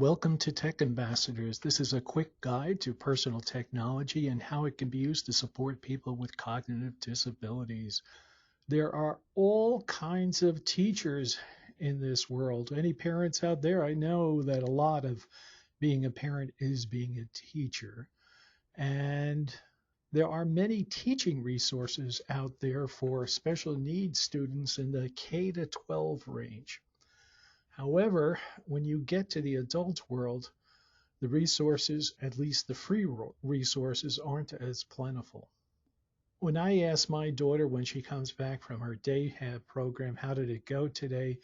welcome to Tech Ambassadors. This is a quick guide to personal technology and how it can be used to support people with cognitive disabilities. There are all kinds of teachers in this world. Any parents out there? I know that a lot of being a parent is being a teacher. And there are many teaching resources out there for special needs students in the K to 12 range. However, when you get to the adult world, the resources, at least the free resources, aren't as plentiful. When I ask my daughter when she comes back from her day hab program, how did it go today?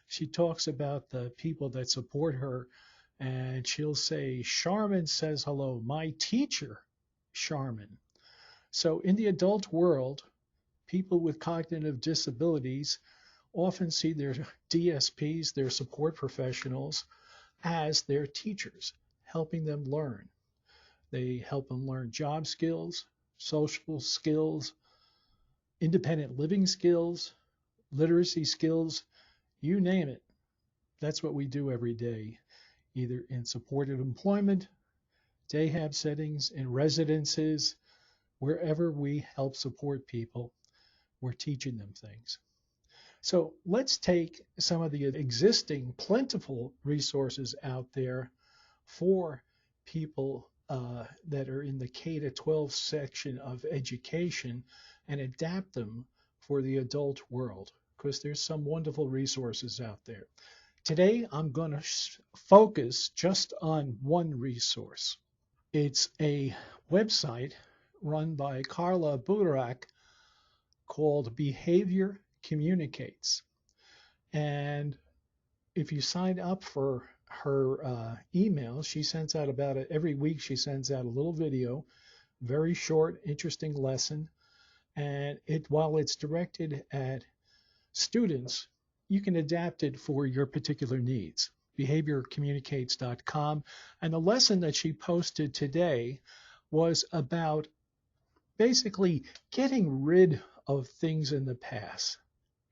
She talks about the people that support her, and she'll say, Charmin says hello, my teacher, Charmin. So in the adult world, people with cognitive disabilities often see their DSPs, their support professionals, as their teachers, helping them learn. They help them learn job skills, social skills, independent living skills, literacy skills, you name it. That's what we do every day, either in supported employment, day hab settings, in residences, wherever we help support people, we're teaching them things. So let's take some of the existing plentiful resources out there for people that are in the K to 12 section of education and adapt them for the adult world, because there's some wonderful resources out there. Today, I'm going to focus just on one resource. It's a website run by Carla Butorac called Behavior Communicates. And if you sign up for her email, she sends out about it every week. She sends out a little video, very short, interesting lesson. And while it's directed at students, you can adapt it for your particular needs. Behaviorcommunicates.com. And the lesson that she posted today was about basically getting rid of things in the past.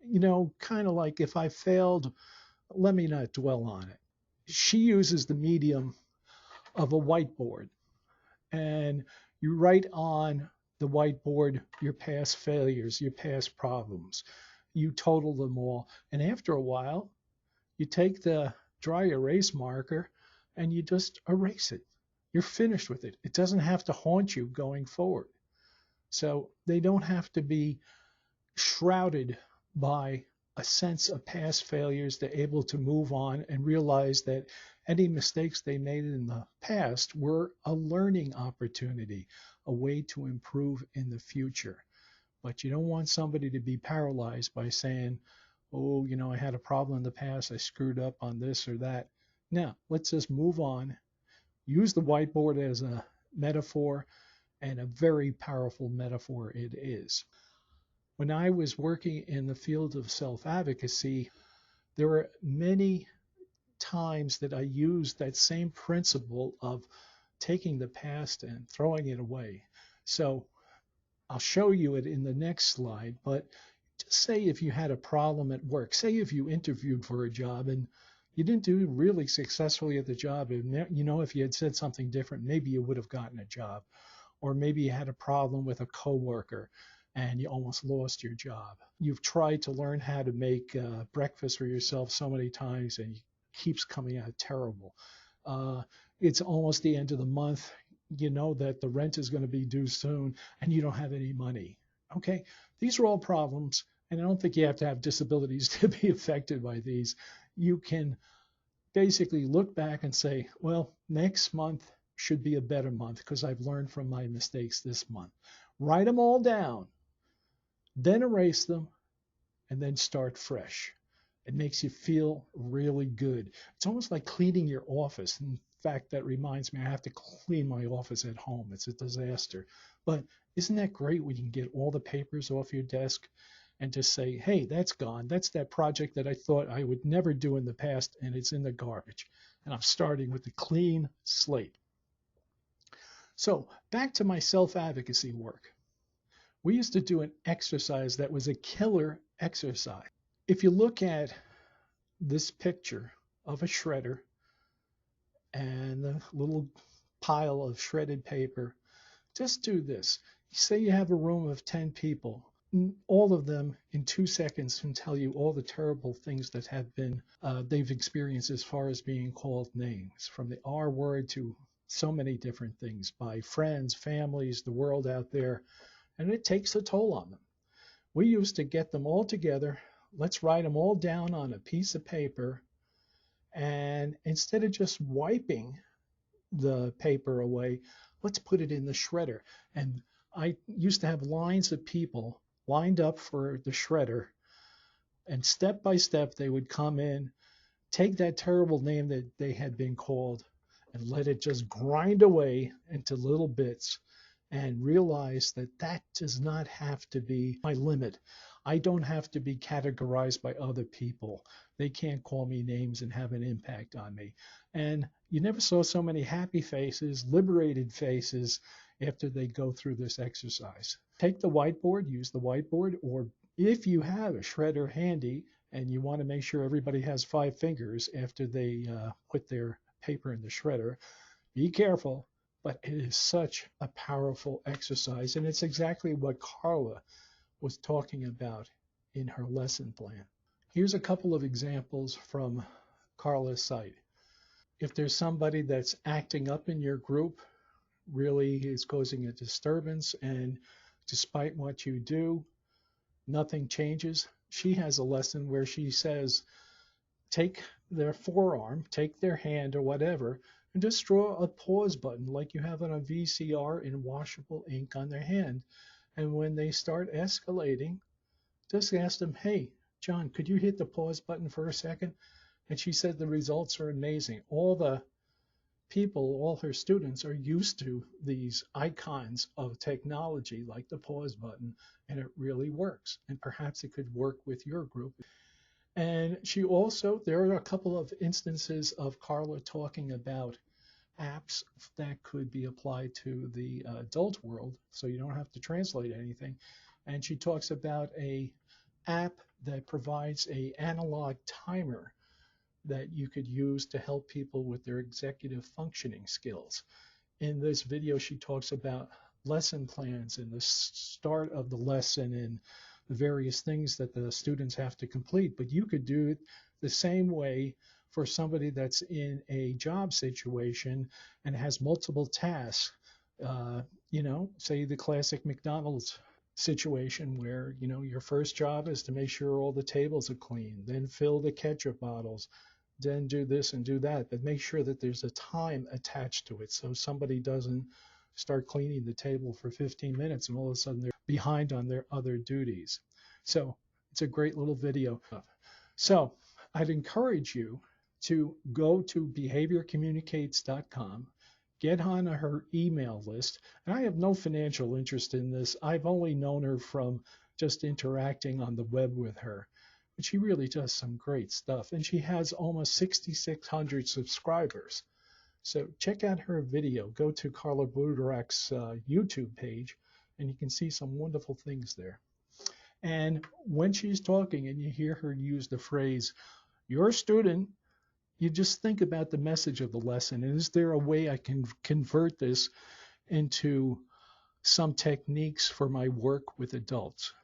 You know, kind of like if I failed, let me not dwell on it. She uses the medium of a whiteboard, and you write on the whiteboard your past failures, your past problems. You total them all, and after a while, you take the dry erase marker and you just erase it. You're finished with it. It doesn't have to haunt you going forward. So they don't have to be shrouded by a sense of past failures. They're able to move on and realize that any mistakes they made in the past were a learning opportunity, a way to improve in the future. But you don't want somebody to be paralyzed by saying, oh, you know, I had a problem in the past, I screwed up on this or that. Now, let's just move on. Use the whiteboard as a metaphor, and a very powerful metaphor it is. When I was working in the field of self-advocacy, there were many times that I used that same principle of taking the past and throwing it away. So I'll show you it in the next slide, but just say if you had a problem at work, say if you interviewed for a job and you didn't do really successfully at the job, and you know, if you had said something different, maybe you would have gotten a job. Or maybe you had a problem with a coworker and you almost lost your job. You've tried to learn how to make breakfast for yourself so many times and it keeps coming out terrible. It's almost the end of the month. You know that the rent is going to be due soon and you don't have any money. Okay, these are all problems, and I don't think you have to have disabilities to be affected by these. You can basically look back and say, well, next month should be a better month because I've learned from my mistakes this month. Write them all down, then erase them, and then start fresh. It makes you feel really good. It's almost like cleaning your office. In fact, that reminds me, I have to clean my office at home. It's a disaster. But isn't that great when you can get all the papers off your desk and just say, hey, that's gone. That's that project that I thought I would never do in the past, and it's in the garbage. And I'm starting with a clean slate. So back to my self-advocacy work. We used to do an exercise that was a killer exercise. If you look at this picture of a shredder and a little pile of shredded paper. Just do this. Say you have a room of 10 people. All of them in 2 seconds can tell you all the terrible things that have been they've experienced as far as being called names, from the R word to so many different things by friends, families, the world out there, and it takes a toll on them. We used to get them all together. Let's write them all down on a piece of paper, and instead of just wiping the paper away, let's put it in the shredder. And I used to have lines of people lined up for the shredder, and step by step they would come in, take that terrible name that they had been called, and let it just grind away into little bits, and realize that that does not have to be my limit. I don't have to be categorized by other people. They can't call me names and have an impact on me. And you never saw so many happy faces, liberated faces after they go through this exercise. Take the whiteboard, use the whiteboard, or if you have a shredder handy and you want to make sure everybody has 5 fingers after they put their paper in the shredder, be careful, but it is such a powerful exercise. And it's exactly what Carla was talking about in her lesson plan. Here's a couple of examples from Carla's site. If there's somebody that's acting up in your group, really is causing a disturbance, and despite what you do, nothing changes, she has a lesson where she says, take their forearm, take their hand or whatever, and just draw a pause button like you have on a VCR in washable ink on their hand. And when they start escalating, just ask them, hey, John, could you hit the pause button for a second? And she said the results are amazing. All the people, all her students are used to these icons of technology like the pause button, and it really works. And perhaps it could work with your group. And she also, there are a couple of instances of Carla talking about apps that could be applied to the adult world, so you don't have to translate anything. And she talks about a app that provides a analog timer that you could use to help people with their executive functioning skills. In this video, she talks about lesson plans and the start of the lesson and the various things that the students have to complete. But you could do it the same way for somebody that's in a job situation and has multiple tasks. Say the classic McDonald's situation where, your first job is to make sure all the tables are clean, then fill the ketchup bottles, then do this and do that, but make sure that there's a time attached to it so somebody doesn't start cleaning the table for 15 minutes and all of a sudden they're behind on their other duties. So it's a great little video. So I'd encourage you to go to behaviorcommunicates.com, get on her email list. And I have no financial interest in this. I've only known her from just interacting on the web with her. But she really does some great stuff. And she has almost 6,600 subscribers. So check out her video. Go to Carla Butorac's YouTube page, and you can see some wonderful things there. And when she's talking and you hear her use the phrase, your student, you just think about the message of the lesson. And is there a way I can convert this into some techniques for my work with adults?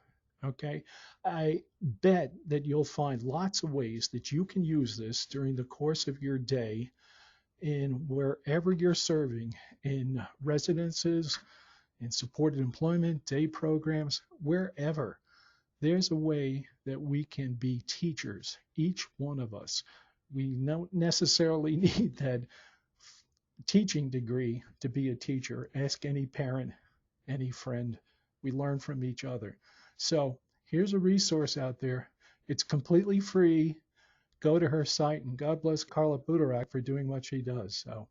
Okay, I bet that you'll find lots of ways that you can use this during the course of your day in wherever you're serving, in residences, in supported employment, day programs, wherever. There's a way that we can be teachers, each one of us. We don't necessarily need that teaching degree to be a teacher. Ask any parent, any friend. We learn from each other. So here's a resource out there. It's completely free. Go to her site, and God bless Carla Butorac for doing what she does. So.